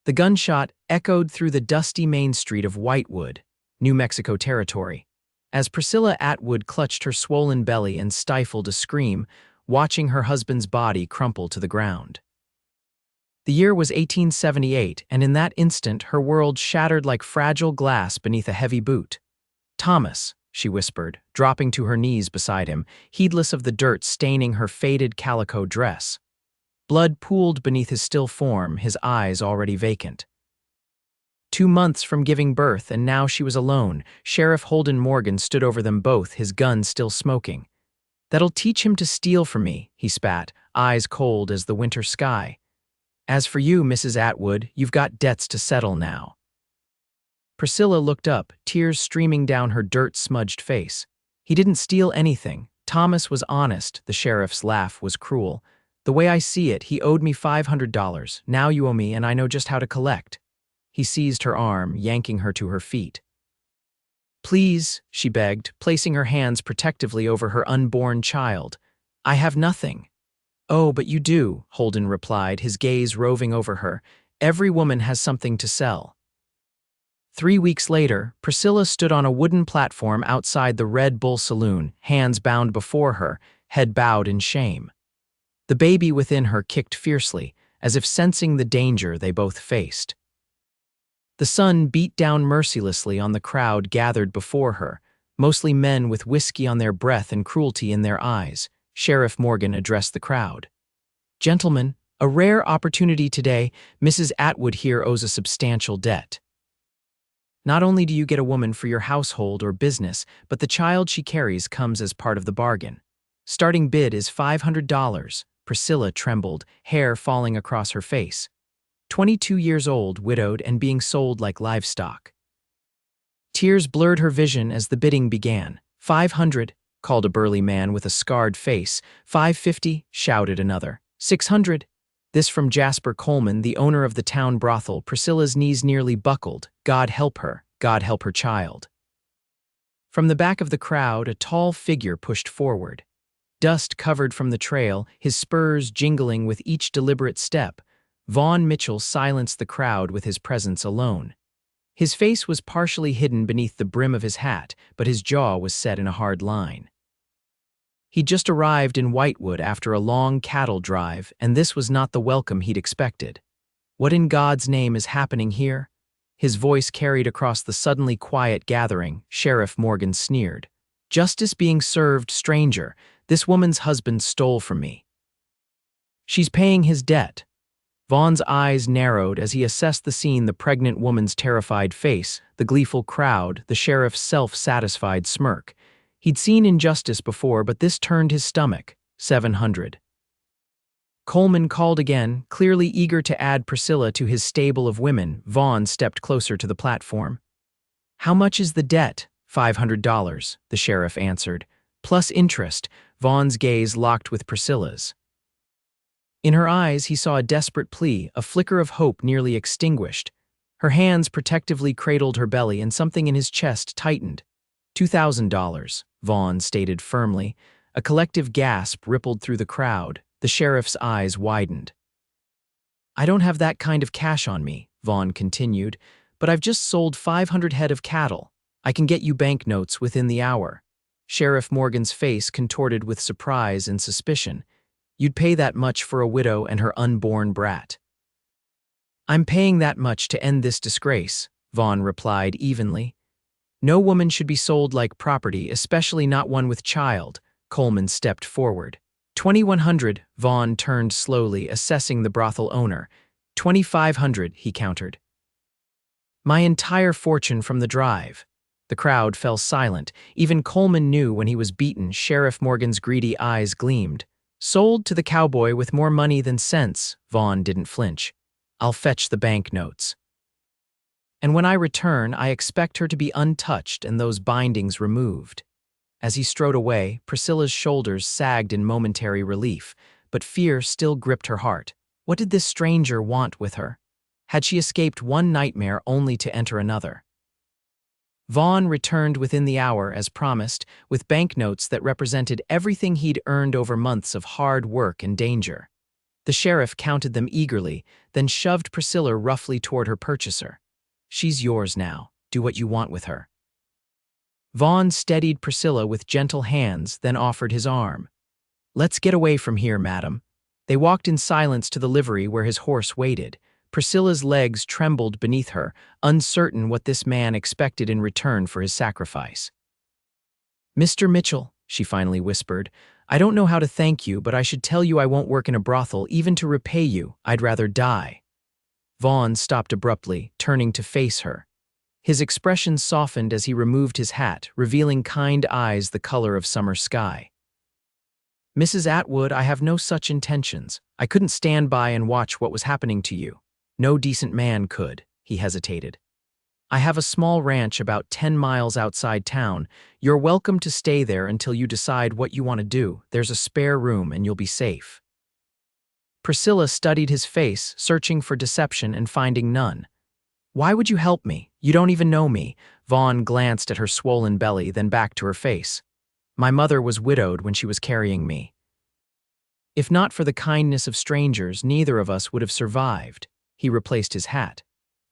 The gunshot echoed through the dusty main street of Whitewood, New Mexico territory, as Priscilla Atwood clutched her swollen belly and stifled a scream, watching her husband's body crumple to the ground. The year was 1878, and in that instant her world shattered like fragile glass beneath a heavy boot. "Thomas," she whispered, dropping to her knees beside him, heedless of the dirt staining her faded calico dress. Blood pooled beneath his still form, his eyes already vacant. 2 months from giving birth, and now she was alone. Sheriff Holden Morgan stood over them both, his gun still smoking. "That'll teach him to steal from me," he spat, eyes cold as the winter sky. "As for you, Mrs. Atwood, you've got debts to settle now." Priscilla looked up, tears streaming down her dirt-smudged face. "He didn't steal anything. Thomas was honest," the sheriff's laugh was cruel. "The way I see it, he owed me $500. Now you owe me, and I know just how to collect." He seized her arm, yanking her to her feet. "Please," she begged, placing her hands protectively over her unborn child. "I have nothing." "Oh, but you do," Holden replied, his gaze roving over her. "Every woman has something to sell." 3 weeks later, Priscilla stood on a wooden platform outside the Red Bull Saloon, hands bound before her, head bowed in shame. The baby within her kicked fiercely, as if sensing the danger they both faced. The sun beat down mercilessly on the crowd gathered before her, mostly men with whiskey on their breath and cruelty in their eyes. Sheriff Morgan addressed the crowd. "Gentlemen, a rare opportunity today. Mrs. Atwood here owes a substantial debt. Not only do you get a woman for your household or business, but the child she carries comes as part of the bargain. Starting bid is $500. Priscilla trembled, hair falling across her face. 22 years old, widowed, and being sold like livestock. Tears blurred her vision as the bidding began. "500, called a burly man with a scarred face. "550, shouted another. "600. This from Jasper Coleman, the owner of the town brothel. Priscilla's knees nearly buckled. God help her child. From the back of the crowd, a tall figure pushed forward. Dust covered from the trail, his spurs jingling with each deliberate step. Vaughn Mitchell silenced the crowd with his presence alone. His face was partially hidden beneath the brim of his hat, but his jaw was set in a hard line. He'd just arrived in Whitewood after a long cattle drive, and this was not the welcome he'd expected. "What in God's name is happening here?" His voice carried across the suddenly quiet gathering. Sheriff Morgan sneered. "Justice being served, stranger. This woman's husband stole from me. She's paying his debt." Vaughn's eyes narrowed as he assessed the scene, the pregnant woman's terrified face, the gleeful crowd, the sheriff's self-satisfied smirk. He'd seen injustice before, but this turned his stomach. 700. Coleman called again, clearly eager to add Priscilla to his stable of women. Vaughn stepped closer to the platform. "How much is the debt?" $500, the sheriff answered. "Plus interest." Vaughn's gaze locked with Priscilla's. In her eyes, he saw a desperate plea, a flicker of hope nearly extinguished. Her hands protectively cradled her belly, and something in his chest tightened. $2,000, Vaughn stated firmly. A collective gasp rippled through the crowd. The sheriff's eyes widened. "I don't have that kind of cash on me," Vaughn continued, "but I've just sold 500 head of cattle. I can get you banknotes within the hour." Sheriff Morgan's face contorted with surprise and suspicion. "You'd pay that much for a widow and her unborn brat?" "I'm paying that much to end this disgrace," Vaughn replied evenly. "No woman should be sold like property, especially not one with child." Coleman stepped forward. 2,100, Vaughn turned slowly, assessing the brothel owner. 2,500, he countered. "My entire fortune from the drive." The crowd fell silent. Even Coleman knew when he was beaten. Sheriff Morgan's greedy eyes gleamed. "Sold to the cowboy with more money than sense." Vaughn didn't flinch. "I'll fetch the banknotes. And when I return, I expect her to be untouched and those bindings removed." As he strode away, Priscilla's shoulders sagged in momentary relief, but fear still gripped her heart. What did this stranger want with her? Had she escaped one nightmare only to enter another? Vaughn returned within the hour, as promised, with banknotes that represented everything he'd earned over months of hard work and danger. The sheriff counted them eagerly, then shoved Priscilla roughly toward her purchaser. "She's yours now. Do what you want with her." Vaughn steadied Priscilla with gentle hands, then offered his arm. "Let's get away from here, madam." They walked in silence to the livery where his horse waited. Priscilla's legs trembled beneath her, uncertain what this man expected in return for his sacrifice. "Mr. Mitchell," she finally whispered, "I don't know how to thank you, but I should tell you I won't work in a brothel, even to repay you. I'd rather die." Vaughn stopped abruptly, turning to face her. His expression softened as he removed his hat, revealing kind eyes the color of summer sky. "Mrs. Atwood, I have no such intentions. I couldn't stand by and watch what was happening to you. No decent man could," he hesitated. "I have a small ranch about 10 miles outside town. You're welcome to stay there until you decide what you want to do. There's a spare room and you'll be safe." Priscilla studied his face, searching for deception and finding none. "Why would you help me? You don't even know me." Vaughn glanced at her swollen belly, then back to her face. "My mother was widowed when she was carrying me. If not for the kindness of strangers, neither of us would have survived." He replaced his hat.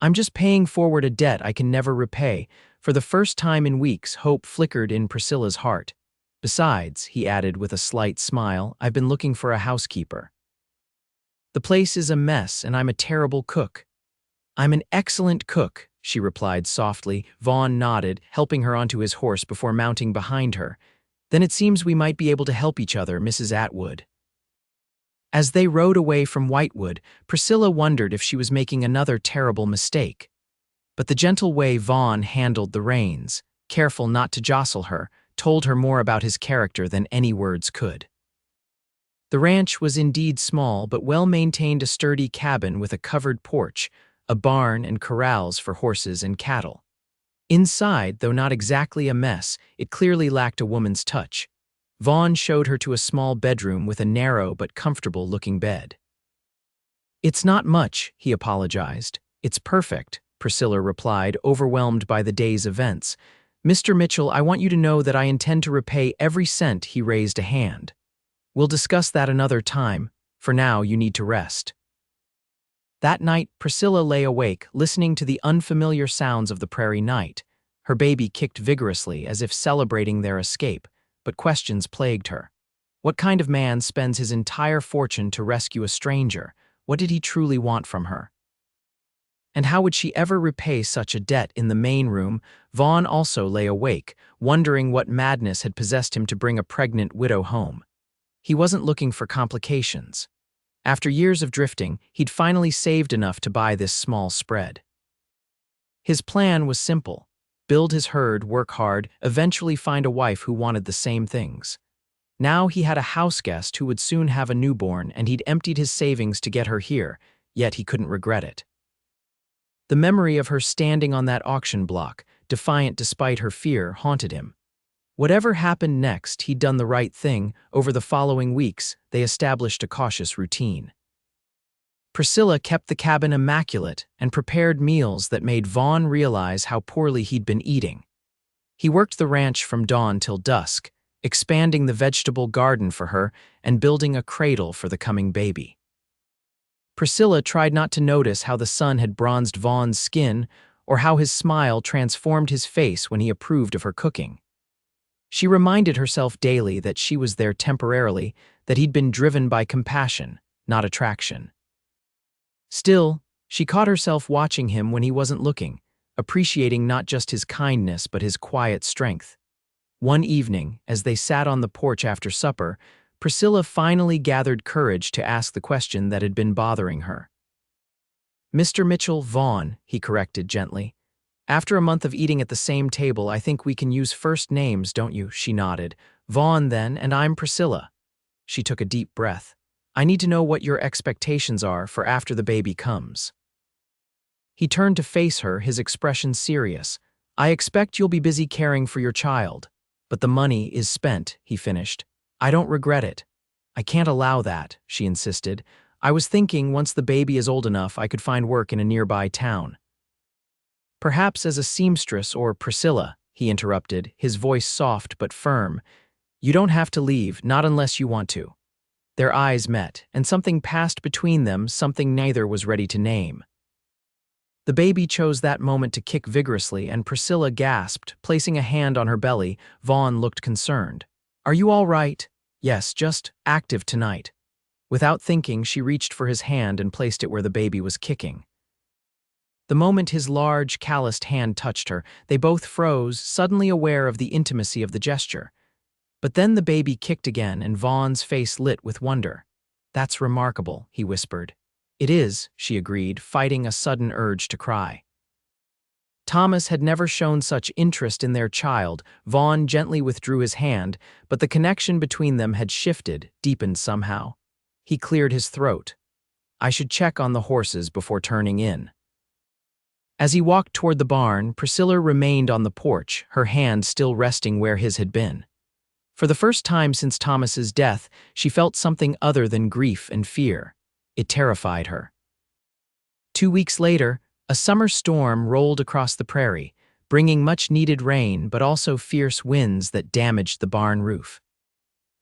"I'm just paying forward a debt I can never repay." For the first time in weeks, hope flickered in Priscilla's heart. "Besides," he added with a slight smile, "I've been looking for a housekeeper. The place is a mess and I'm a terrible cook." "I'm an excellent cook," she replied softly. Vaughn nodded, helping her onto his horse before mounting behind her. "Then it seems we might be able to help each other, Mrs. Atwood." As they rode away from Whitewood, Priscilla wondered if she was making another terrible mistake. But the gentle way Vaughn handled the reins, careful not to jostle her, told her more about his character than any words could. The ranch was indeed small, but well-maintained, a sturdy cabin with a covered porch, a barn and corrals for horses and cattle. Inside, though not exactly a mess, it clearly lacked a woman's touch. Vaughn showed her to a small bedroom with a narrow but comfortable-looking bed. "It's not much," he apologized. "It's perfect," Priscilla replied, overwhelmed by the day's events. "Mr. Mitchell, I want you to know that I intend to repay every cent." He raised a hand. "We'll discuss that another time. For now, you need to rest." That night, Priscilla lay awake, listening to the unfamiliar sounds of the prairie night. Her baby kicked vigorously, as if celebrating their escape, but questions plagued her. What kind of man spends his entire fortune to rescue a stranger? What did he truly want from her? And how would she ever repay such a debt? In the main room, Vaughn also lay awake, wondering what madness had possessed him to bring a pregnant widow home. He wasn't looking for complications. After years of drifting, he'd finally saved enough to buy this small spread. His plan was simple: build his herd, work hard, eventually find a wife who wanted the same things. Now he had a house guest who would soon have a newborn, and he'd emptied his savings to get her here, yet he couldn't regret it. The memory of her standing on that auction block, defiant despite her fear, haunted him. Whatever happened next, he'd done the right thing. Over the following weeks, they established a cautious routine. Priscilla kept the cabin immaculate and prepared meals that made Vaughn realize how poorly he'd been eating. He worked the ranch from dawn till dusk, expanding the vegetable garden for her and building a cradle for the coming baby. Priscilla tried not to notice how the sun had bronzed Vaughn's skin or how his smile transformed his face when he approved of her cooking. She reminded herself daily that she was there temporarily, that he'd been driven by compassion, not attraction. Still, she caught herself watching him when he wasn't looking, appreciating not just his kindness but his quiet strength. One evening, as they sat on the porch after supper, Priscilla finally gathered courage to ask the question that had been bothering her. "Mr. Mitchell, Vaughn," he corrected gently. "After a month of eating at the same table, I think we can use first names, don't you?" She nodded. "Vaughn, then, and I'm Priscilla." She took a deep breath. "I need to know what your expectations are for after the baby comes." He turned to face her, his expression serious. "I expect you'll be busy caring for your child. But the money is spent," he finished. "I don't regret it." "I can't allow that," she insisted. "I was thinking once the baby is old enough, I could find work in a nearby town." "Perhaps as a seamstress or Priscilla," he interrupted, his voice soft but firm. "You don't have to leave, not unless you want to." Their eyes met, and something passed between them, something neither was ready to name. The baby chose that moment to kick vigorously, and Priscilla gasped, placing a hand on her belly. Vaughn looked concerned. "Are you all right?" "Yes, just active tonight." Without thinking, she reached for his hand and placed it where the baby was kicking. The moment his large, calloused hand touched her, they both froze, suddenly aware of the intimacy of the gesture. But then the baby kicked again, and Vaughn's face lit with wonder. "That's remarkable," he whispered. "It is," she agreed, fighting a sudden urge to cry. Thomas had never shown such interest in their child. Vaughn gently withdrew his hand, but the connection between them had shifted, deepened somehow. He cleared his throat. "I should check on the horses before turning in." As he walked toward the barn, Priscilla remained on the porch, her hand still resting where his had been. For the first time since Thomas's death, she felt something other than grief and fear. It terrified her. 2 weeks later, a summer storm rolled across the prairie, bringing much-needed rain but also fierce winds that damaged the barn roof.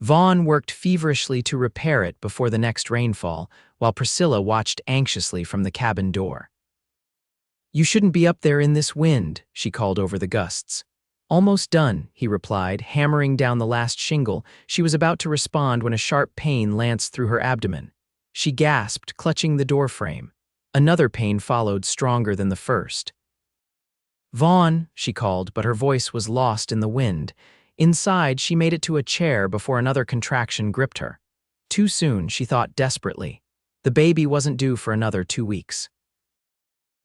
Vaughn worked feverishly to repair it before the next rainfall, while Priscilla watched anxiously from the cabin door. "You shouldn't be up there in this wind," she called over the gusts. "Almost done," he replied, hammering down the last shingle. She was about to respond when a sharp pain lanced through her abdomen. She gasped, clutching the doorframe. Another pain followed, stronger than the first. "Vaughn," she called, but her voice was lost in the wind. Inside, she made it to a chair before another contraction gripped her. Too soon, she thought desperately. The baby wasn't due for another 2 weeks.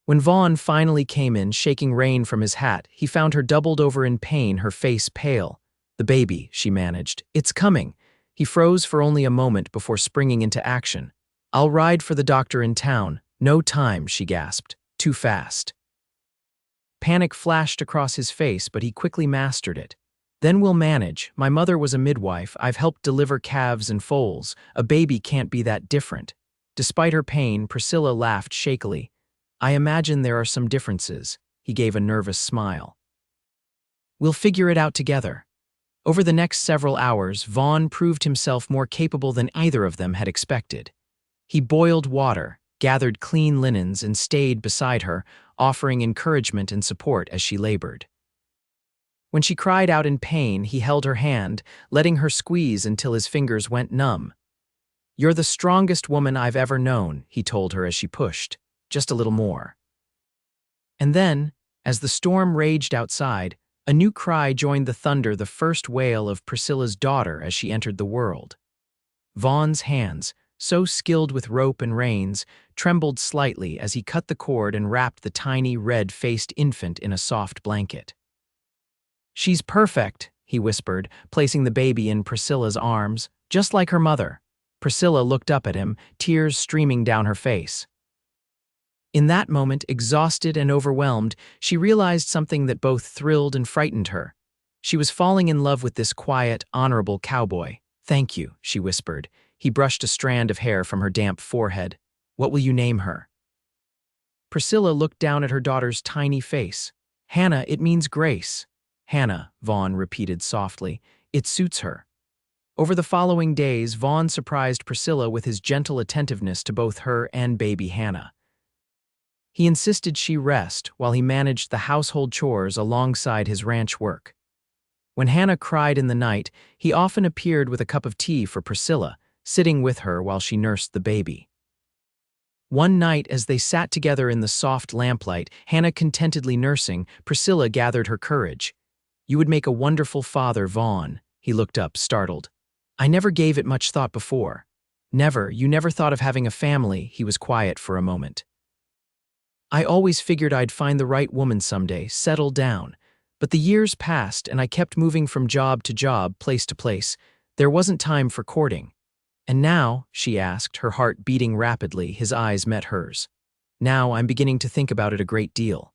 When Vaughn finally came in, shaking rain from his hat, he found her doubled over in pain, her face pale. "The baby," she managed. "It's coming." He froze for only a moment before springing into action. "I'll ride for the doctor in town." "No time," she gasped. "Too fast." Panic flashed across his face, but he quickly mastered it. "Then we'll manage. My mother was a midwife. I've helped deliver calves and foals. A baby can't be that different." Despite her pain, Priscilla laughed shakily. "I imagine there are some differences." He gave a nervous smile. "We'll figure it out together." Over the next several hours, Vaughn proved himself more capable than either of them had expected. He boiled water, gathered clean linens, and stayed beside her, offering encouragement and support as she labored. When she cried out in pain, he held her hand, letting her squeeze until his fingers went numb. "You're the strongest woman I've ever known," he told her as she pushed. "Just a little more." And then, as the storm raged outside, a new cry joined the thunder, the first wail of Priscilla's daughter as she entered the world. Vaughn's hands, so skilled with rope and reins, trembled slightly as he cut the cord and wrapped the tiny, red-faced infant in a soft blanket. "She's perfect," he whispered, placing the baby in Priscilla's arms, "just like her mother." Priscilla looked up at him, tears streaming down her face. In that moment, exhausted and overwhelmed, she realized something that both thrilled and frightened her. She was falling in love with this quiet, honorable cowboy. "Thank you," she whispered. He brushed a strand of hair from her damp forehead. "What will you name her?" Priscilla looked down at her daughter's tiny face. "Hannah, it means grace." "Hannah," Vaughn repeated softly. "It suits her." Over the following days, Vaughn surprised Priscilla with his gentle attentiveness to both her and baby Hannah. He insisted she rest while he managed the household chores alongside his ranch work. When Hannah cried in the night, he often appeared with a cup of tea for Priscilla, sitting with her while she nursed the baby. One night, as they sat together in the soft lamplight, Hannah contentedly nursing, Priscilla gathered her courage. "You would make a wonderful father, Vaughn." He looked up, startled. "I never gave it much thought before." "Never? You never thought of having a family?" He was quiet for a moment. "I always figured I'd find the right woman someday, settle down. But the years passed, and I kept moving from job to job, place to place. There wasn't time for courting." "And now?" she asked, her heart beating rapidly. His eyes met hers. "Now I'm beginning to think about it a great deal."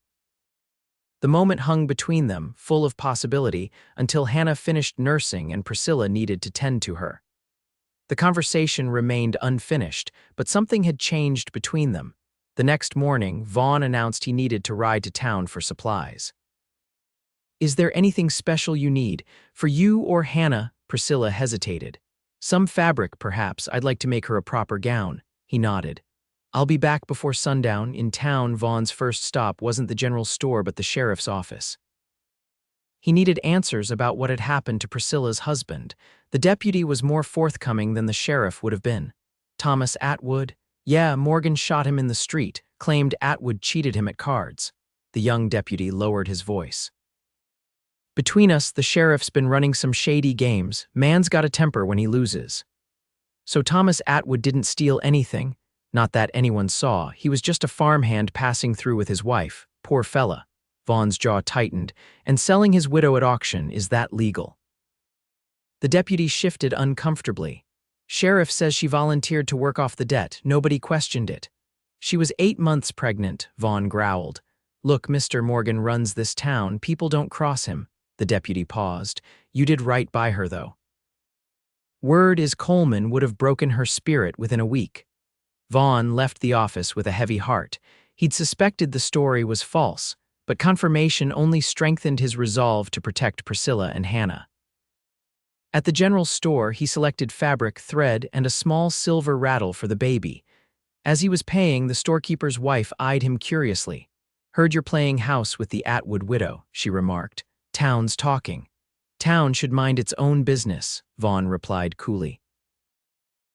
The moment hung between them, full of possibility, until Hannah finished nursing and Priscilla needed to tend to her. The conversation remained unfinished, but something had changed between them. The next morning, Vaughn announced he needed to ride to town for supplies. "Is there anything special you need? For you or Hannah?" Priscilla hesitated. Some fabric, perhaps. I'd like to make her a proper gown. He nodded. I'll be back before sundown. In town, Vaughn's first stop wasn't the general store but the sheriff's office. He needed answers about what had happened to Priscilla's husband. The deputy was more forthcoming than the sheriff would have been. Thomas Atwood? Yeah, Morgan shot him in the street, claimed Atwood cheated him at cards. The young deputy lowered his voice. Between us, the sheriff's been running some shady games. Man's got a temper when he loses. So Thomas Atwood didn't steal anything? Not that anyone saw. He was just a farmhand passing through with his wife. Poor fella. Vaughn's jaw tightened. And selling his widow at auction, is that legal? The deputy shifted uncomfortably. Sheriff says she volunteered to work off the debt. Nobody questioned it. She was 8 months pregnant, Vaughn growled. Look, Mr. Morgan runs this town. People don't cross him. The deputy paused. You did right by her, though. Word is Coleman would have broken her spirit within a week. Vaughn left the office with a heavy heart. He'd suspected the story was false, but confirmation only strengthened his resolve to protect Priscilla and Hannah. At the general store, he selected fabric, thread, and a small silver rattle for the baby. As he was paying, the storekeeper's wife eyed him curiously. Heard you're playing house with the Atwood widow, she remarked. Town's talking. Town should mind its own business, Vaughn replied coolly.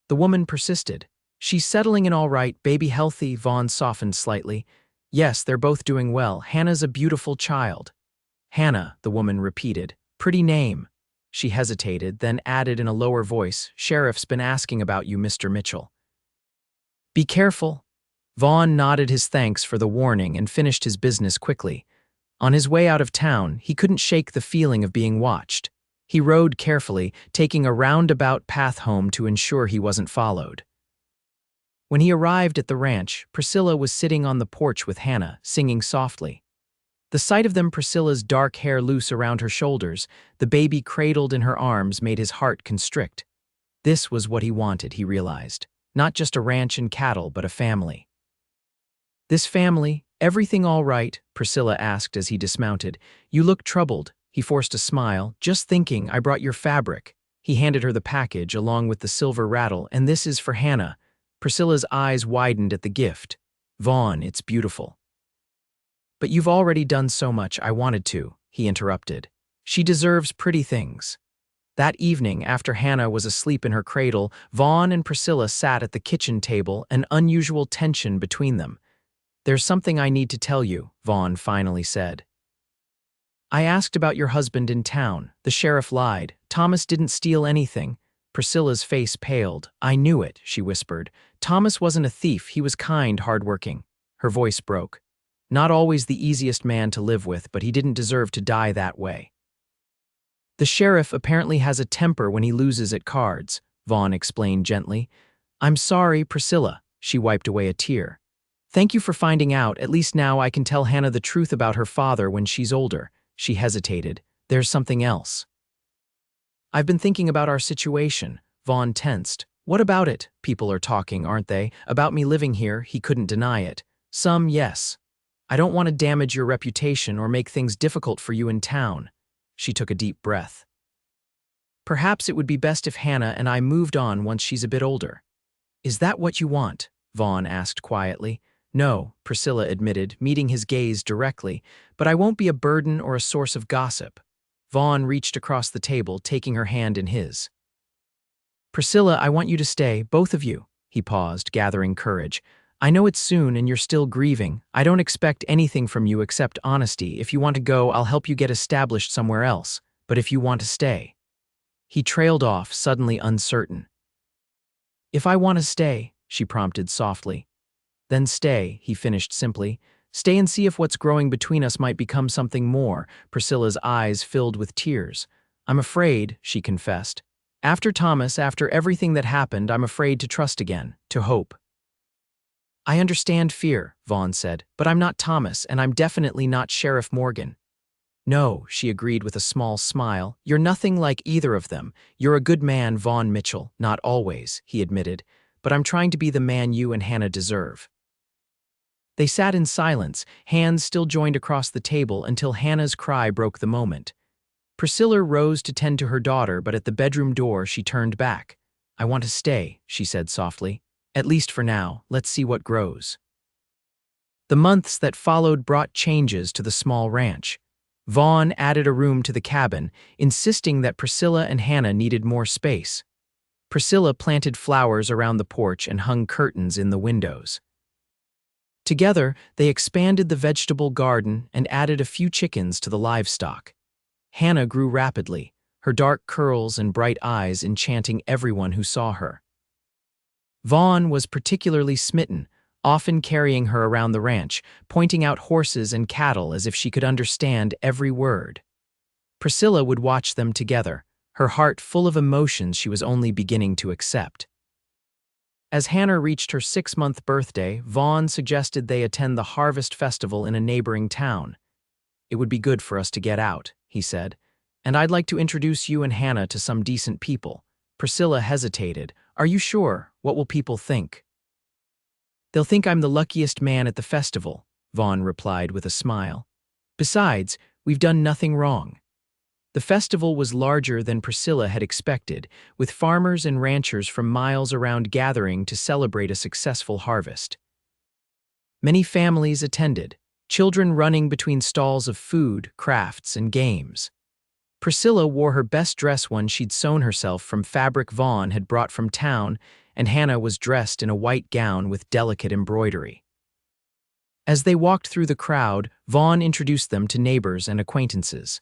The woman persisted. She's settling in all right, baby healthy, Vaughn softened slightly. Yes, they're both doing well. Hannah's a beautiful child. Hannah, the woman repeated. Pretty name. She hesitated, then added in a lower voice, Sheriff's been asking about you, Mr. Mitchell. Be careful. Vaughn nodded his thanks for the warning and finished his business quickly. On his way out of town, he couldn't shake the feeling of being watched. He rode carefully, taking a roundabout path home to ensure he wasn't followed. When he arrived at the ranch, Priscilla was sitting on the porch with Hannah, singing softly. The sight of them, Priscilla's dark hair loose around her shoulders, the baby cradled in her arms, made his heart constrict. This was what he wanted, he realized. Not just a ranch and cattle, but a family. This family, everything all right? Priscilla asked as he dismounted. You look troubled. He forced a smile. Just thinking, I brought your fabric. He handed her the package along with the silver rattle, and this is for Hannah. Priscilla's eyes widened at the gift. Vaughn, it's beautiful. But you've already done so much. I wanted to, he interrupted. She deserves pretty things. That evening, after Hannah was asleep in her cradle, Vaughn and Priscilla sat at the kitchen table, an unusual tension between them. There's something I need to tell you, Vaughn finally said. I asked about your husband in town. The sheriff lied. Thomas didn't steal anything. Priscilla's face paled. I knew it, she whispered. Thomas wasn't a thief. He was kind, hardworking. Her voice broke. Not always the easiest man to live with, but he didn't deserve to die that way. The sheriff apparently has a temper when he loses at cards, Vaughn explained gently. I'm sorry, Priscilla. She wiped away a tear. Thank you for finding out. At least now I can tell Hannah the truth about her father when she's older. She hesitated. There's something else. I've been thinking about our situation. Vaughn tensed. What about it? People are talking, aren't they? About me living here, he couldn't deny it. Some, yes. I don't want to damage your reputation or make things difficult for you in town. She took a deep breath. Perhaps it would be best if Hannah and I moved on once she's a bit older. Is that what you want? Vaughn asked quietly. No, Priscilla admitted, meeting his gaze directly, but I won't be a burden or a source of gossip. Vaughn reached across the table, taking her hand in his. Priscilla, I want you to stay, both of you. He paused, gathering courage. I know it's soon and you're still grieving. I don't expect anything from you except honesty. If you want to go, I'll help you get established somewhere else. But if you want to stay. He trailed off, suddenly uncertain. If I want to stay, she prompted softly. Then stay, he finished simply. Stay and see if what's growing between us might become something more. Priscilla's eyes filled with tears. I'm afraid, she confessed. After Thomas, after everything that happened, I'm afraid to trust again, to hope. I understand fear, Vaughn said, but I'm not Thomas, and I'm definitely not Sheriff Morgan. No, she agreed with a small smile. You're nothing like either of them. You're a good man, Vaughn Mitchell. Not always, he admitted, but I'm trying to be the man you and Hannah deserve. They sat in silence, hands still joined across the table until Hannah's cry broke the moment. Priscilla rose to tend to her daughter, but at the bedroom door she turned back. I want to stay, she said softly. At least for now, let's see what grows. The months that followed brought changes to the small ranch. Vaughn added a room to the cabin, insisting that Priscilla and Hannah needed more space. Priscilla planted flowers around the porch and hung curtains in the windows. Together, they expanded the vegetable garden and added a few chickens to the livestock. Hannah grew rapidly, her dark curls and bright eyes enchanting everyone who saw her. Vaughn was particularly smitten, often carrying her around the ranch, pointing out horses and cattle as if she could understand every word. Priscilla would watch them together, her heart full of emotions she was only beginning to accept. As Hannah reached her 6-month birthday, Vaughn suggested they attend the Harvest Festival in a neighboring town. It would be good for us to get out, he said, and I'd like to introduce you and Hannah to some decent people. Priscilla hesitated. Are you sure? What will people think? They'll think I'm the luckiest man at the festival, Vaughn replied with a smile. Besides, we've done nothing wrong. The festival was larger than Priscilla had expected, with farmers and ranchers from miles around gathering to celebrate a successful harvest. Many families attended, children running between stalls of food, crafts, and games. Priscilla wore her best dress, one she'd sewn herself from fabric Vaughn had brought from town, and Hannah was dressed in a white gown with delicate embroidery. As they walked through the crowd, Vaughn introduced them to neighbors and acquaintances.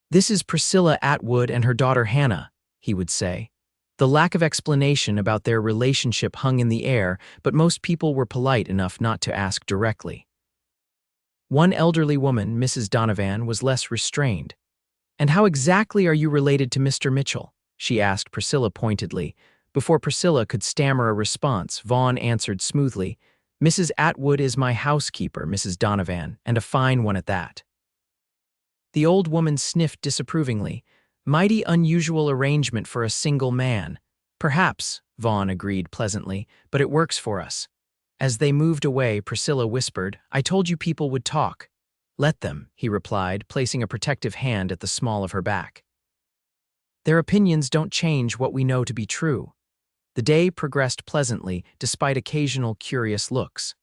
This is Priscilla Atwood and her daughter Hannah, he would say. The lack of explanation about their relationship hung in the air, but most people were polite enough not to ask directly. One elderly woman, Mrs. Donovan, was less restrained. And how exactly are you related to Mr. Mitchell? She asked Priscilla pointedly. Before Priscilla could stammer a response, Vaughn answered smoothly, Mrs. Atwood is my housekeeper, Mrs. Donovan, and a fine one at that. The old woman sniffed disapprovingly. Mighty unusual arrangement for a single man. Perhaps, Vaughn agreed pleasantly, but it works for us. As they moved away, Priscilla whispered, I told you people would talk. Let them, he replied, placing a protective hand at the small of her back. Their opinions don't change what we know to be true. The day progressed pleasantly, despite occasional curious looks.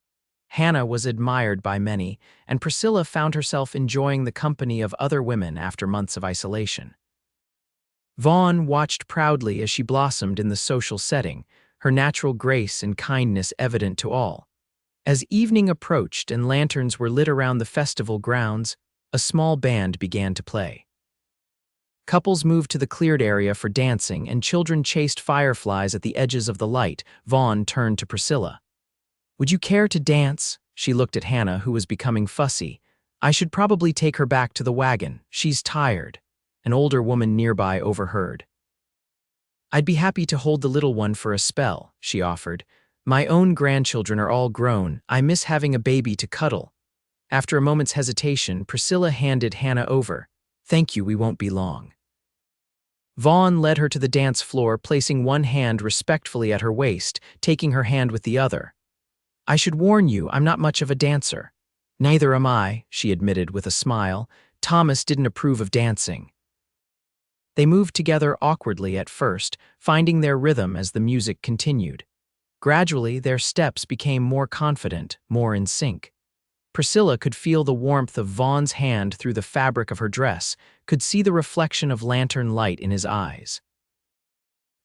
Hannah was admired by many, and Priscilla found herself enjoying the company of other women after months of isolation. Vaughn watched proudly as she blossomed in the social setting, her natural grace and kindness evident to all. As evening approached and lanterns were lit around the festival grounds, a small band began to play. Couples moved to the cleared area for dancing, and children chased fireflies at the edges of the light. Vaughn turned to Priscilla. Would you care to dance? She looked at Hannah, who was becoming fussy. I should probably take her back to the wagon. She's tired. An older woman nearby overheard. I'd be happy to hold the little one for a spell, she offered. My own grandchildren are all grown. I miss having a baby to cuddle. After a moment's hesitation, Priscilla handed Hannah over. Thank you, we won't be long. Vaughn led her to the dance floor, placing one hand respectfully at her waist, taking her hand with the other. I should warn you, I'm not much of a dancer. Neither am I, she admitted with a smile. Thomas didn't approve of dancing. They moved together awkwardly at first, finding their rhythm as the music continued. Gradually, their steps became more confident, more in sync. Priscilla could feel the warmth of Vaughn's hand through the fabric of her dress, could see the reflection of lantern light in his eyes.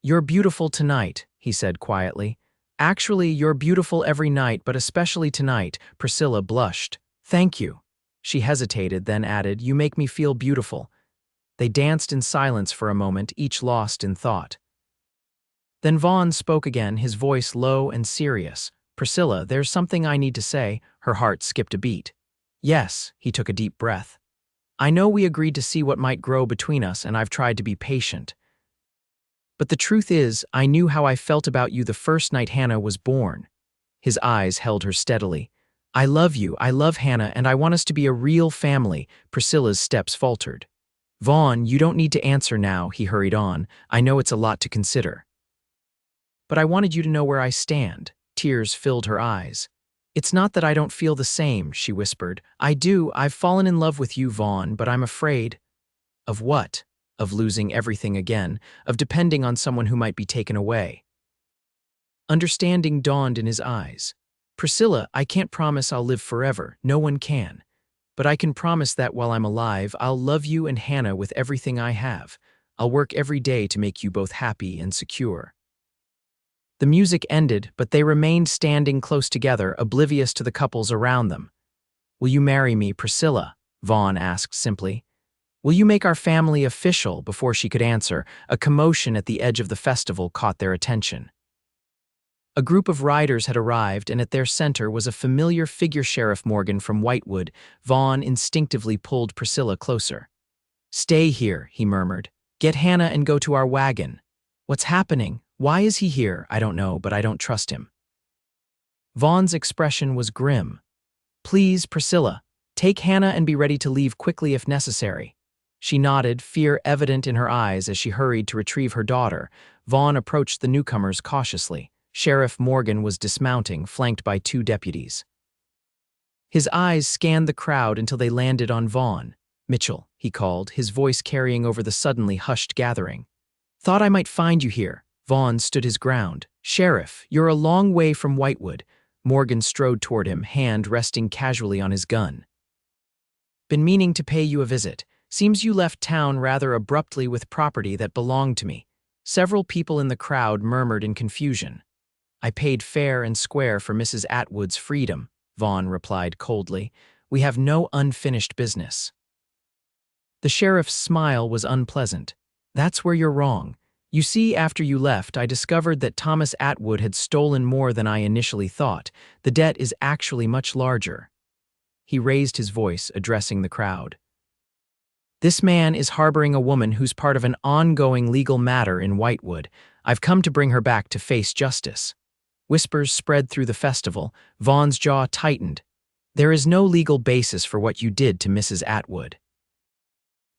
You're beautiful tonight, he said quietly. Actually, you're beautiful every night, but especially tonight, Priscilla blushed. Thank you. She hesitated, then added, You make me feel beautiful. They danced in silence for a moment, each lost in thought. Then Vaughn spoke again, his voice low and serious. Priscilla, there's something I need to say. Her heart skipped a beat. Yes, he took a deep breath. I know we agreed to see what might grow between us, and I've tried to be patient. But the truth is, I knew how I felt about you the first night Hannah was born. His eyes held her steadily. I love you, I love Hannah, and I want us to be a real family. Priscilla's steps faltered. Vaughn, you don't need to answer now, he hurried on. I know it's a lot to consider. But I wanted you to know where I stand. Tears filled her eyes. It's not that I don't feel the same, she whispered. I do, I've fallen in love with you, Vaughn, but I'm afraid. Of what? Of losing everything again, of depending on someone who might be taken away. Understanding dawned in his eyes. Priscilla, I can't promise I'll live forever. No one can. But I can promise that while I'm alive, I'll love you and Hannah with everything I have. I'll work every day to make you both happy and secure. The music ended, but they remained standing close together, oblivious to the couples around them. Will you marry me, Priscilla? Vaughn asked simply. Will you make our family official? Before she could answer, a commotion at the edge of the festival caught their attention. A group of riders had arrived, and at their center was a familiar figure. Sheriff Morgan from Whitewood. Vaughn instinctively pulled Priscilla closer. Stay here, he murmured. Get Hannah and go to our wagon. What's happening? Why is he here? I don't know, but I don't trust him. Vaughn's expression was grim. Please, Priscilla, take Hannah and be ready to leave quickly if necessary. She nodded, fear evident in her eyes as she hurried to retrieve her daughter. Vaughn approached the newcomers cautiously. Sheriff Morgan was dismounting, flanked by 2 deputies. His eyes scanned the crowd until they landed on Vaughn. Mitchell, he called, his voice carrying over the suddenly hushed gathering. Thought I might find you here. Vaughn stood his ground. Sheriff, you're a long way from Whitewood. Morgan strode toward him, hand resting casually on his gun. Been meaning to pay you a visit. Seems you left town rather abruptly with property that belonged to me. Several people in the crowd murmured in confusion. I paid fair and square for Mrs. Atwood's freedom, Vaughn replied coldly. We have no unfinished business. The sheriff's smile was unpleasant. That's where you're wrong. You see, after you left, I discovered that Thomas Atwood had stolen more than I initially thought. The debt is actually much larger. He raised his voice, addressing the crowd. This man is harboring a woman who's part of an ongoing legal matter in Whitewood. I've come to bring her back to face justice. Whispers spread through the festival. Vaughn's jaw tightened. There is no legal basis for what you did to Mrs. Atwood.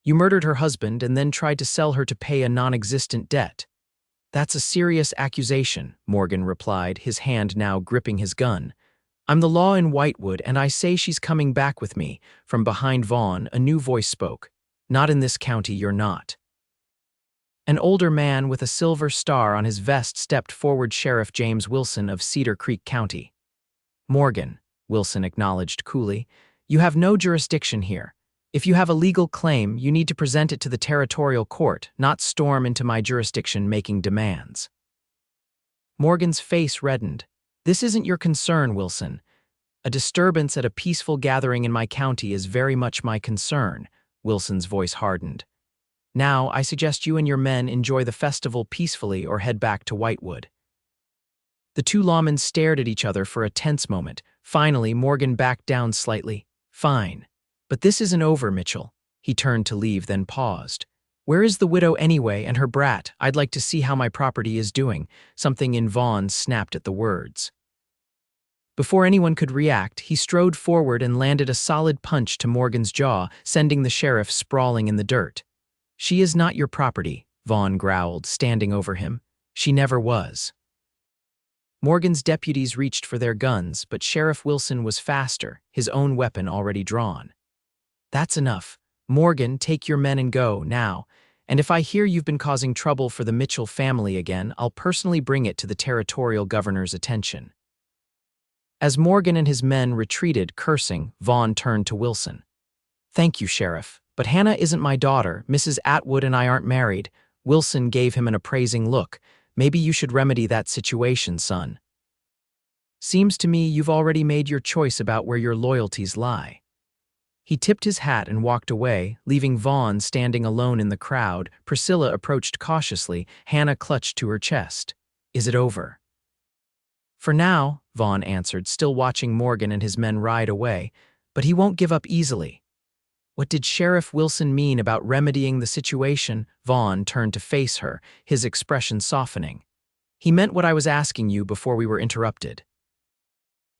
You murdered her husband and then tried to sell her to pay a non-existent debt. That's a serious accusation, Morgan replied, his hand now gripping his gun. I'm the law in Whitewood, and I say she's coming back with me. From behind Vaughn, a new voice spoke. Not in this county, you're not. An older man with a silver star on his vest stepped forward. Sheriff James Wilson of Cedar Creek County. Morgan, Wilson acknowledged coolly, you have no jurisdiction here. If you have a legal claim, you need to present it to the territorial court, not storm into my jurisdiction making demands. Morgan's face reddened. This isn't your concern, Wilson. A disturbance at a peaceful gathering in my county is very much my concern, Wilson's voice hardened. Now, I suggest you and your men enjoy the festival peacefully or head back to Whitewood. The 2 lawmen stared at each other for a tense moment. Finally, Morgan backed down slightly. Fine. But this isn't over, Mitchell. He turned to leave, then paused. Where is the widow anyway and her brat? I'd like to see how my property is doing. Something in Vaughn snapped at the words. Before anyone could react, he strode forward and landed a solid punch to Morgan's jaw, sending the sheriff sprawling in the dirt. She is not your property, Vaughn growled, standing over him. She never was. Morgan's deputies reached for their guns, but Sheriff Wilson was faster, his own weapon already drawn. That's enough. Morgan, take your men and go, now. And if I hear you've been causing trouble for the Mitchell family again, I'll personally bring it to the territorial governor's attention. As Morgan and his men retreated, cursing, Vaughn turned to Wilson. Thank you, Sheriff. But Hannah isn't my daughter. Mrs. Atwood and I aren't married. Wilson gave him an appraising look. Maybe you should remedy that situation, son. Seems to me you've already made your choice about where your loyalties lie. He tipped his hat and walked away, leaving Vaughn standing alone in the crowd. Priscilla approached cautiously. Hannah clutched to her chest. Is it over? For now, Vaughn answered, still watching Morgan and his men ride away. But he won't give up easily. What did Sheriff Wilson mean about remedying the situation? Vaughn turned to face her, his expression softening. He meant what I was asking you before we were interrupted.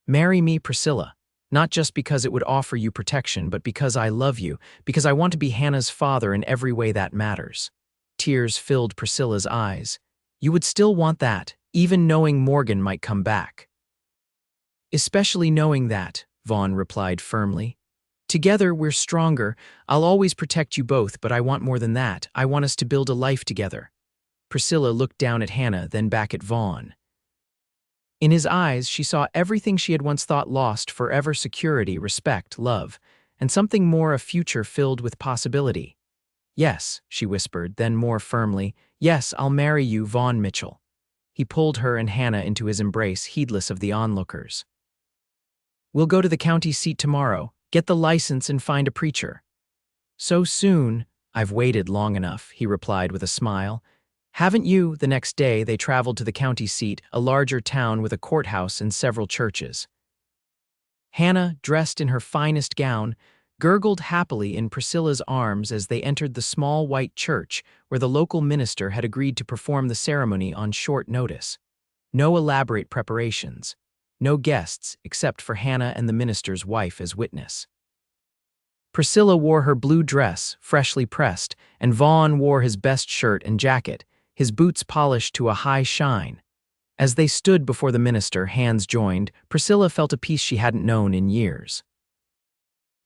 Marry me, Priscilla. Not just because it would offer you protection, but because I love you, because I want to be Hannah's father in every way that matters. Tears filled Priscilla's eyes. You would still want that, even knowing Morgan might come back. Especially knowing that, Vaughn replied firmly. Together, we're stronger. I'll always protect you both, but I want more than that. I want us to build a life together. Priscilla looked down at Hannah, then back at Vaughn. In his eyes, she saw everything she had once thought lost forever: security, respect, love, and something more, a future filled with possibility. "Yes," she whispered, then more firmly, "yes, I'll marry you, Vaughn Mitchell." He pulled her and Hannah into his embrace, heedless of the onlookers. "We'll go to the county seat tomorrow, get the license, and find a preacher." "So soon? I've waited long enough," he replied with a smile. "Haven't you?" The next day, they traveled to the county seat, a larger town with a courthouse and several churches. Hannah, dressed in her finest gown, gurgled happily in Priscilla's arms as they entered the small white church where the local minister had agreed to perform the ceremony on short notice. No elaborate preparations. No guests except for Hannah and the minister's wife as witness. Priscilla wore her blue dress, freshly pressed, and Vaughn wore his best shirt and jacket, his boots polished to a high shine. As they stood before the minister, hands joined, Priscilla felt a peace she hadn't known in years.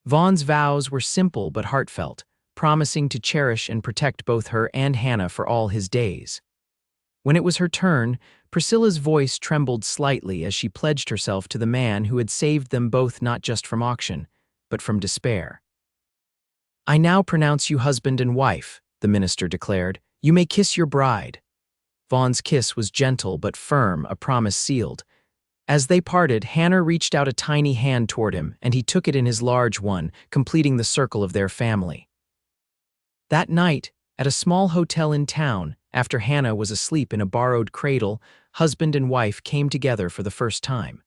Vaughn's vows were simple but heartfelt, promising to cherish and protect both her and Hannah for all his days. When it was her turn, Priscilla's voice trembled slightly as she pledged herself to the man who had saved them both, not just from auction, but from despair. "I now pronounce you husband and wife," the minister declared. "You may kiss your bride." Vaughn's kiss was gentle but firm, a promise sealed. As they parted, Hannah reached out a tiny hand toward him, and he took it in his large one, completing the circle of their family. That night, at a small hotel in town, after Hannah was asleep in a borrowed cradle, husband and wife came together for the first time.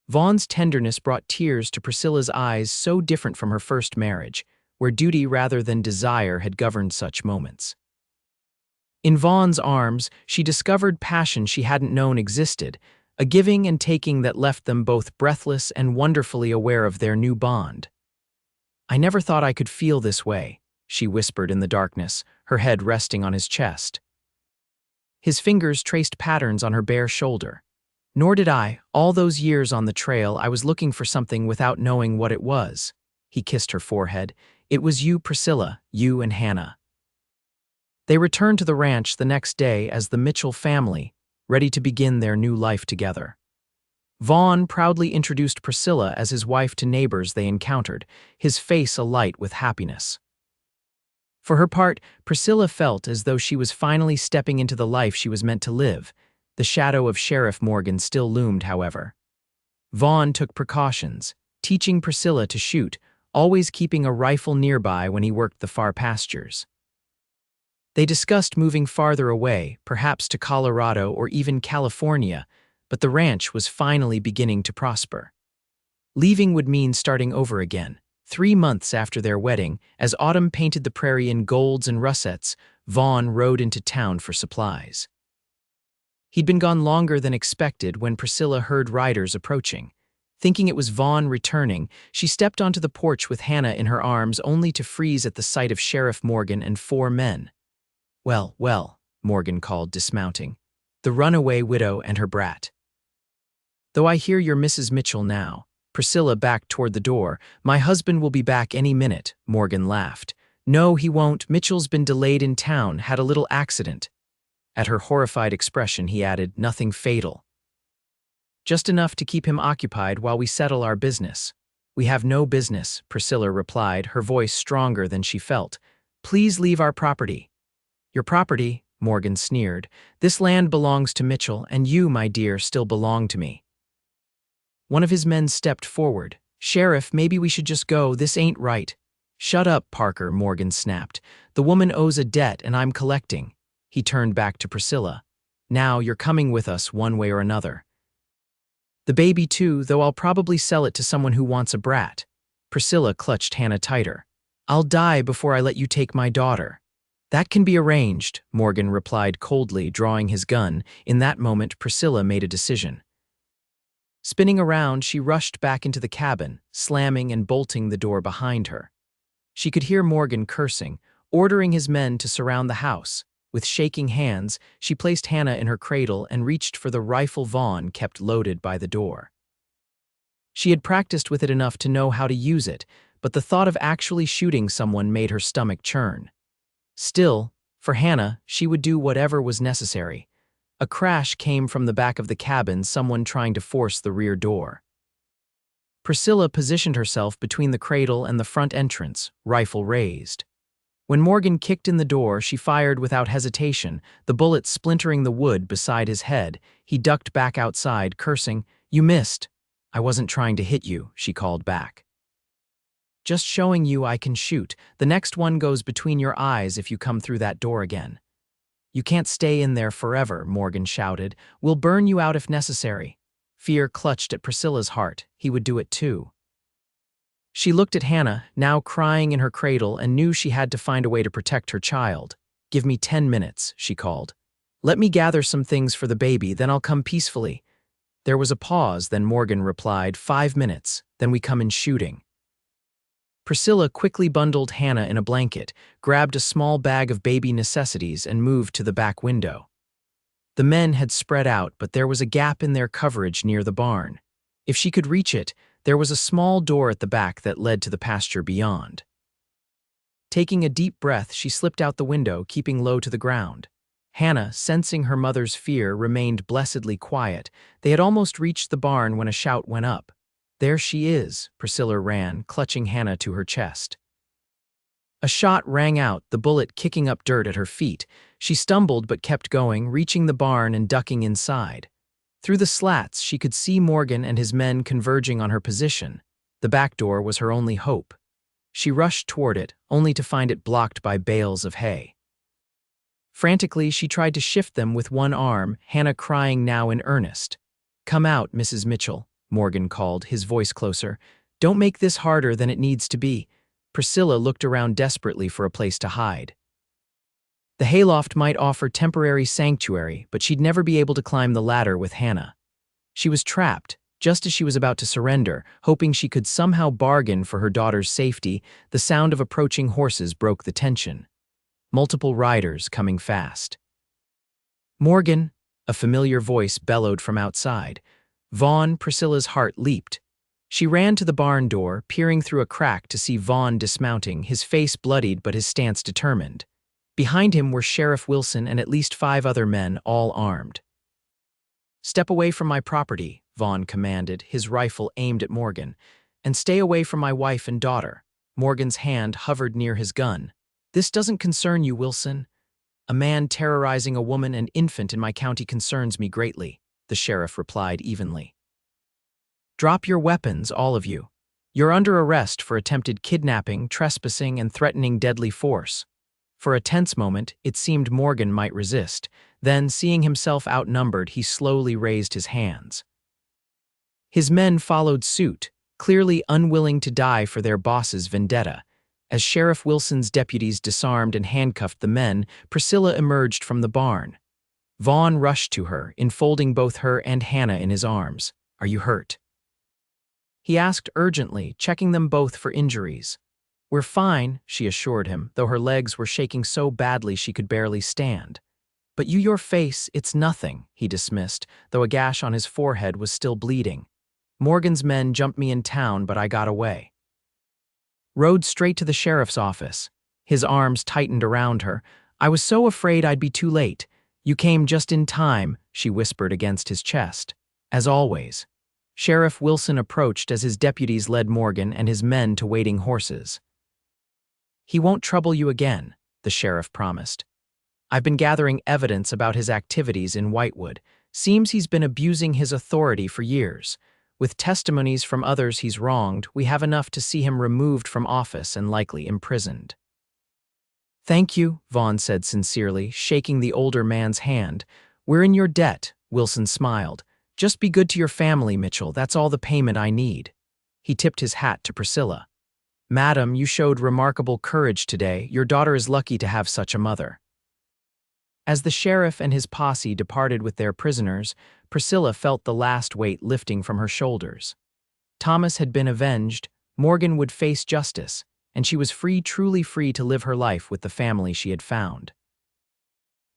Vaughn's tenderness brought tears to Priscilla's eyes, so different from her first marriage, where duty rather than desire had governed such moments. In Vaughn's arms, she discovered passion she hadn't known existed, a giving and taking that left them both breathless and wonderfully aware of their new bond. "I never thought I could feel this way," she whispered in the darkness, her head resting on his chest. His fingers traced patterns on her bare shoulder. "Nor did I. All those years on the trail, I was looking for something without knowing what it was." He kissed her forehead. "It was you, Priscilla, you and Hannah." They returned to the ranch the next day as the Mitchell family, ready to begin their new life together. Vaughn proudly introduced Priscilla as his wife to neighbors they encountered, his face alight with happiness. For her part, Priscilla felt as though she was finally stepping into the life she was meant to live. The shadow of Sheriff Morgan still loomed, however. Vaughn took precautions, teaching Priscilla to shoot, always keeping a rifle nearby when he worked the far pastures. They discussed moving farther away, perhaps to Colorado or even California, but the ranch was finally beginning to prosper. Leaving would mean starting over again. 3 months after their wedding, as autumn painted the prairie in golds and russets, Vaughn rode into town for supplies. He'd been gone longer than expected when Priscilla heard riders approaching. Thinking it was Vaughn returning, she stepped onto the porch with Hannah in her arms, only to freeze at the sight of Sheriff Morgan and 4 men. "Well, well," Morgan called, dismounting. "The runaway widow and her brat." "Though I hear you're Mrs. Mitchell now." Priscilla backed toward the door. "My husband will be back any minute," Morgan laughed. "No, he won't. Mitchell's been delayed in town, had a little accident." At her horrified expression, he added, "Nothing fatal. Just enough to keep him occupied while we settle our business." "We have no business," Priscilla replied, her voice stronger than she felt. "Please leave our property." "Your property?" Morgan sneered. "This land belongs to Mitchell, and you, my dear, still belong to me." One of his men stepped forward. "Sheriff, maybe we should just go. This ain't right." "Shut up, Parker," Morgan snapped. "The woman owes a debt, and I'm collecting." He turned back to Priscilla. "Now you're coming with us one way or another. The baby too, though I'll probably sell it to someone who wants a brat." Priscilla clutched Hannah tighter. "I'll die before I let you take my daughter." "That can be arranged," Morgan replied coldly, drawing his gun. In that moment, Priscilla made a decision. Spinning around, she rushed back into the cabin, slamming and bolting the door behind her. She could hear Morgan cursing, ordering his men to surround the house. With shaking hands, she placed Hannah in her cradle and reached for the rifle Vaughn kept loaded by the door. She had practiced with it enough to know how to use it, but the thought of actually shooting someone made her stomach churn. Still, for Hannah, she would do whatever was necessary. A crash came from the back of the cabin, someone trying to force the rear door. Priscilla positioned herself between the cradle and the front entrance, rifle raised. When Morgan kicked in the door, she fired without hesitation, the bullet splintering the wood beside his head. He ducked back outside, cursing, "You missed." "I wasn't trying to hit you," she called back. "Just showing you I can shoot. The next one goes between your eyes if you come through that door again." "You can't stay in there forever," Morgan shouted. "We'll burn you out if necessary." Fear clutched at Priscilla's heart. He would do it too. She looked at Hannah, now crying in her cradle, and knew she had to find a way to protect her child. "Give me 10 minutes, she called. "Let me gather some things for the baby, then I'll come peacefully." There was a pause, then Morgan replied, 5 minutes, then we come in shooting." Priscilla quickly bundled Hannah in a blanket, grabbed a small bag of baby necessities, and moved to the back window. The men had spread out, but there was a gap in their coverage near the barn. If she could reach it, there was a small door at the back that led to the pasture beyond. Taking a deep breath, she slipped out the window, keeping low to the ground. Hannah, sensing her mother's fear, remained blessedly quiet. They had almost reached the barn when a shout went up. "There she is," Priscilla ran, clutching Hannah to her chest. A shot rang out, the bullet kicking up dirt at her feet. She stumbled but kept going, reaching the barn and ducking inside. Through the slats, she could see Morgan and his men converging on her position. The back door was her only hope. She rushed toward it, only to find it blocked by bales of hay. Frantically, she tried to shift them with one arm, Hannah crying now in earnest. "Come out, Mrs. Mitchell," Morgan called, his voice closer. "Don't make this harder than it needs to be." Priscilla looked around desperately for a place to hide. The hayloft might offer temporary sanctuary, but she'd never be able to climb the ladder with Hannah. She was trapped. Just as she was about to surrender, hoping she could somehow bargain for her daughter's safety, the sound of approaching horses broke the tension. Multiple riders coming fast. "Morgan," a familiar voice bellowed from outside. "Vaughn," Priscilla's heart leaped. She ran to the barn door, peering through a crack to see Vaughn dismounting, his face bloodied but his stance determined. Behind him were Sheriff Wilson and at least 5 other men, all armed. "Step away from my property," Vaughn commanded, his rifle aimed at Morgan. "And stay away from my wife and daughter." Morgan's hand hovered near his gun. "This doesn't concern you, Wilson." "A man terrorizing a woman and infant in my county concerns me greatly," the sheriff replied evenly. "Drop your weapons, all of you. You're under arrest for attempted kidnapping, trespassing, and threatening deadly force." For a tense moment, it seemed Morgan might resist. Then, seeing himself outnumbered, he slowly raised his hands. His men followed suit, clearly unwilling to die for their boss's vendetta. As Sheriff Wilson's deputies disarmed and handcuffed the men, Priscilla emerged from the barn. Vaughn rushed to her, enfolding both her and Hannah in his arms. "Are you hurt?" he asked urgently, checking them both for injuries. "We're fine," she assured him, though her legs were shaking so badly she could barely stand. "But your face, it's nothing," he dismissed, though a gash on his forehead was still bleeding. "Morgan's men jumped me in town, but I got away." Rode straight to the sheriff's office. His arms tightened around her. "I was so afraid I'd be too late. You came just in time," she whispered against his chest. "As always." Sheriff Wilson approached as his deputies led Morgan and his men to waiting horses. "He won't trouble you again," the sheriff promised. "I've been gathering evidence about his activities in Whitewood. Seems he's been abusing his authority for years. With testimonies from others he's wronged, we have enough to see him removed from office and likely imprisoned." "Thank you," Vaughn said sincerely, shaking the older man's hand. "We're in your debt," Wilson smiled. "Just be good to your family, Mitchell. That's all the payment I need." He tipped his hat to Priscilla. "Madam, you showed remarkable courage today. Your daughter is lucky to have such a mother." As the sheriff and his posse departed with their prisoners, Priscilla felt the last weight lifting from her shoulders. Thomas had been avenged, Morgan would face justice, and she was free, truly free to live her life with the family she had found.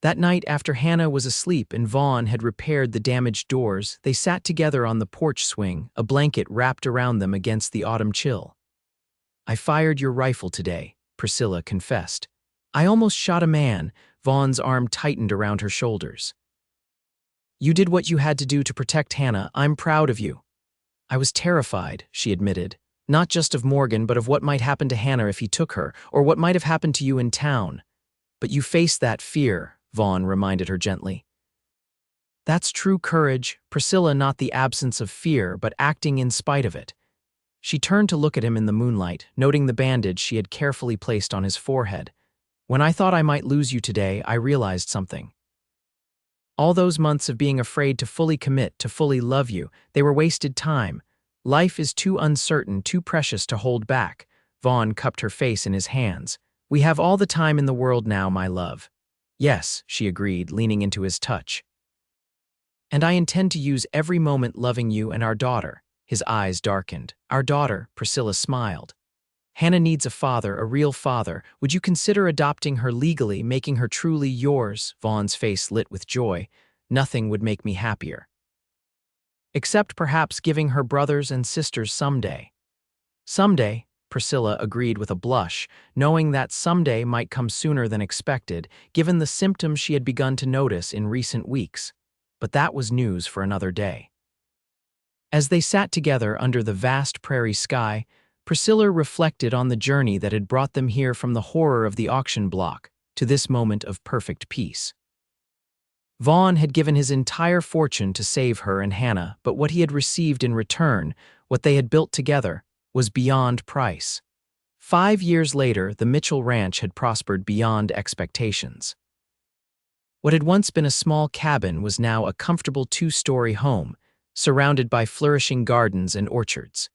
That night, after Hannah was asleep and Vaughn had repaired the damaged doors, they sat together on the porch swing, a blanket wrapped around them against the autumn chill. "I fired your rifle today," Priscilla confessed. "I almost shot a man." Vaughn's arm tightened around her shoulders. You did what you had to do to protect Hannah. I'm proud of you. I was terrified, she admitted, not just of Morgan, but of what might happen to Hannah if he took her, or what might have happened to you in town. But you faced that fear, Vaughn reminded her gently. That's true courage, Priscilla, not the absence of fear, but acting in spite of it. She turned to look at him in the moonlight, noting the bandage she had carefully placed on his forehead. When I thought I might lose you today, I realized something. All those months of being afraid to fully commit, to fully love you, they were wasted time. Life is too uncertain, too precious to hold back. Vaughn cupped her face in his hands. We have all the time in the world now, my love. Yes, she agreed, leaning into his touch. And I intend to use every moment loving you and our daughter. His eyes darkened. Our daughter, Priscilla smiled. Hannah needs a father, a real father. Would you consider adopting her legally, making her truly yours? Vaughn's face lit with joy. Nothing would make me happier. Except perhaps giving her brothers and sisters someday. Someday, Priscilla agreed with a blush, knowing that someday might come sooner than expected, given the symptoms she had begun to notice in recent weeks. But that was news for another day. As they sat together under the vast prairie sky, Priscilla reflected on the journey that had brought them here from the horror of the auction block to this moment of perfect peace. Vaughn had given his entire fortune to save her and Hannah, but what he had received in return, what they had built together, was beyond price. 5 years later, the Mitchell ranch had prospered beyond expectations. What had once been a small cabin was now a comfortable 2-story home, surrounded by flourishing gardens and orchards.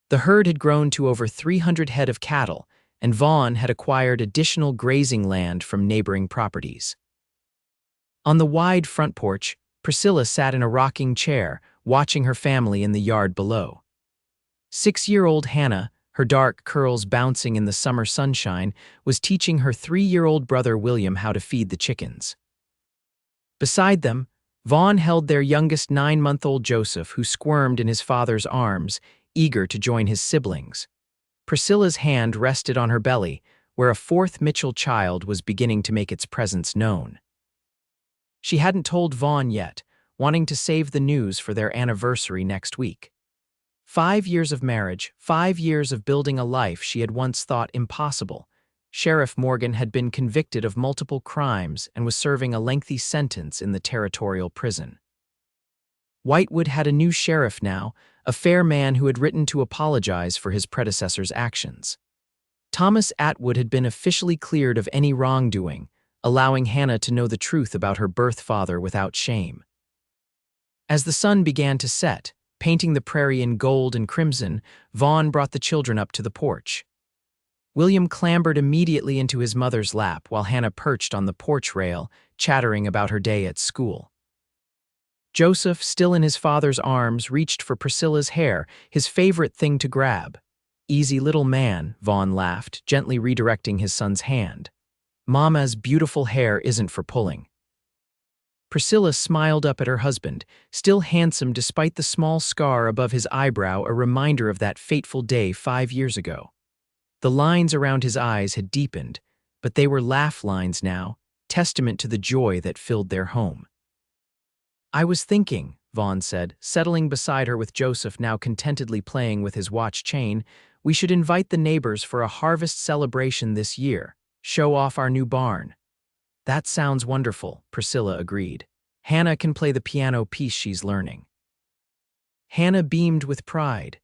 The herd had grown to over 300 head of cattle, and Vaughn had acquired additional grazing land from neighboring properties. On the wide front porch, Priscilla sat in a rocking chair, watching her family in the yard below. 6-year-old Hannah, her dark curls bouncing in the summer sunshine, was teaching her 3-year-old brother William how to feed the chickens. Beside them, Vaughn held their youngest 9-month-old Joseph, who squirmed in his father's arms, eager to join his siblings. Priscilla's hand rested on her belly, where a 4th Mitchell child was beginning to make its presence known. She hadn't told Vaughn yet, wanting to save the news for their anniversary next week. 5 years of marriage, 5 years of building a life she had once thought impossible. Sheriff Morgan had been convicted of multiple crimes and was serving a lengthy sentence in the territorial prison. Whitewood had a new sheriff now, a fair man who had written to apologize for his predecessor's actions. Thomas Atwood had been officially cleared of any wrongdoing, allowing Hannah to know the truth about her birth father without shame. As the sun began to set, painting the prairie in gold and crimson, Vaughn brought the children up to the porch. William clambered immediately into his mother's lap while Hannah perched on the porch rail, chattering about her day at school. Joseph, still in his father's arms, reached for Priscilla's hair, his favorite thing to grab. Easy little man, Vaughn laughed, gently redirecting his son's hand. Mama's beautiful hair isn't for pulling. Priscilla smiled up at her husband, still handsome despite the small scar above his eyebrow, a reminder of that fateful day 5 years ago. The lines around his eyes had deepened, but they were laugh lines now, testament to the joy that filled their home. I was thinking, Vaughn said, settling beside her with Joseph now contentedly playing with his watch chain, we should invite the neighbors for a harvest celebration this year, show off our new barn. That sounds wonderful, Priscilla agreed. Hannah can play the piano piece she's learning. Hannah beamed with pride.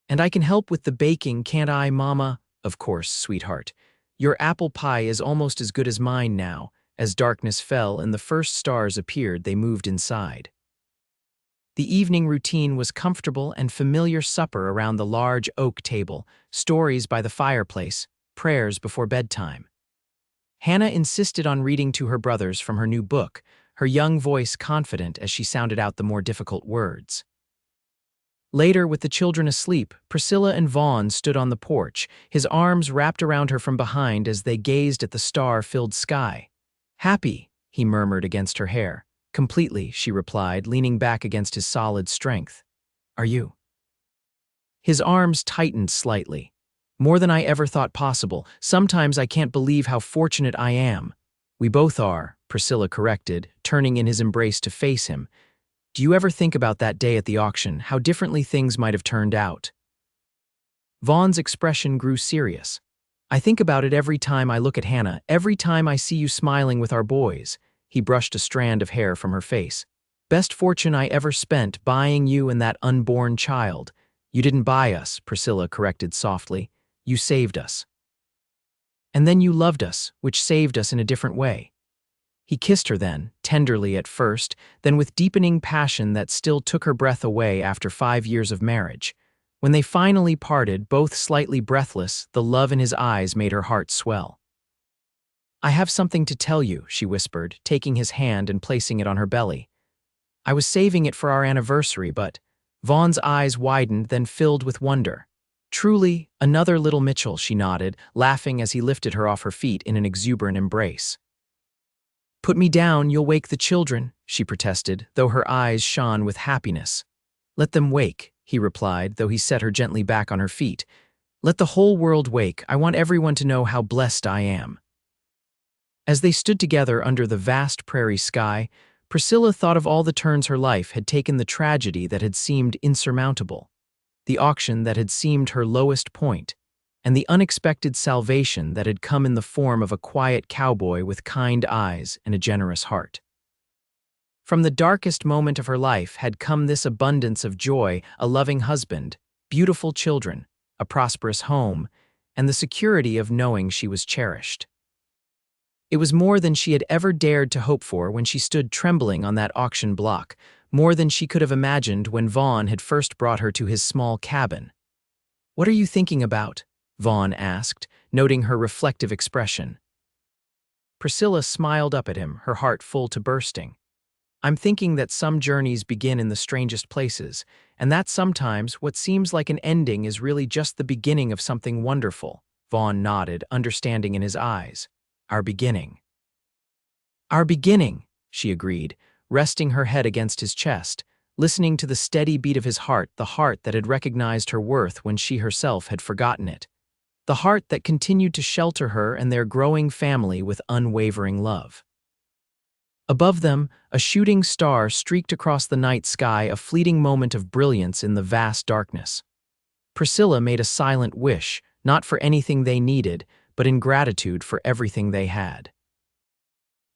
And I can help with the baking, can't I, Mama? Of course, sweetheart. Your apple pie is almost as good as mine now. As darkness fell and the first stars appeared, they moved inside. The evening routine was comfortable and familiar: supper around the large oak table, stories by the fireplace, prayers before bedtime. Hannah insisted on reading to her brothers from her new book, her young voice confident as she sounded out the more difficult words. Later, with the children asleep, Priscilla and Vaughn stood on the porch, his arms wrapped around her from behind as they gazed at the star-filled sky. Happy, he murmured against her hair. Completely, she replied, leaning back against his solid strength. Are you? His arms tightened slightly. More than I ever thought possible. Sometimes I can't believe how fortunate I am. We both are, Priscilla corrected, turning in his embrace to face him. Do you ever think about that day at the auction, how differently things might have turned out? Vaughn's expression grew serious. I think about it every time I look at Hannah, every time I see you smiling with our boys. He brushed a strand of hair from her face. Best fortune I ever spent buying you and that unborn child. You didn't buy us, Priscilla corrected softly. You saved us. And then you loved us, which saved us in a different way. He kissed her then, tenderly at first, then with deepening passion that still took her breath away after 5 years of marriage. When they finally parted, both slightly breathless, the love in his eyes made her heart swell. I have something to tell you, she whispered, taking his hand and placing it on her belly. I was saving it for our anniversary, but Vaughn's eyes widened, then filled with wonder. Truly, another little Mitchell, she nodded, laughing as he lifted her off her feet in an exuberant embrace. Put me down, you'll wake the children, she protested, though her eyes shone with happiness. Let them wake, he replied, though he set her gently back on her feet. Let the whole world wake. I want everyone to know how blessed I am. As they stood together under the vast prairie sky, Priscilla thought of all the turns her life had taken, the tragedy that had seemed insurmountable, the auction that had seemed her lowest point, and the unexpected salvation that had come in the form of a quiet cowboy with kind eyes and a generous heart. From the darkest moment of her life had come this abundance of joy, a loving husband, beautiful children, a prosperous home, and the security of knowing she was cherished. It was more than she had ever dared to hope for when she stood trembling on that auction block, more than she could have imagined when Vaughn had first brought her to his small cabin. What are you thinking about? Vaughn asked, noting her reflective expression. Priscilla smiled up at him, her heart full to bursting. I'm thinking that some journeys begin in the strangest places, and that sometimes what seems like an ending is really just the beginning of something wonderful. Vaughn nodded, understanding in his eyes. Our beginning. Our beginning, she agreed, resting her head against his chest, listening to the steady beat of his heart, the heart that had recognized her worth when she herself had forgotten it. The heart that continued to shelter her and their growing family with unwavering love. Above them, a shooting star streaked across the night sky, a fleeting moment of brilliance in the vast darkness. Priscilla made a silent wish, not for anything they needed, but in gratitude for everything they had.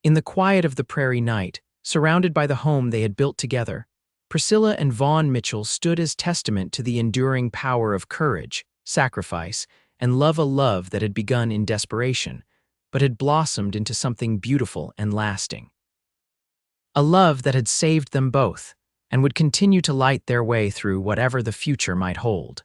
In the quiet of the prairie night, surrounded by the home they had built together, Priscilla and Vaughn Mitchell stood as testament to the enduring power of courage, sacrifice, and love, a love that had begun in desperation, but had blossomed into something beautiful and lasting. A love that had saved them both, and would continue to light their way through whatever the future might hold.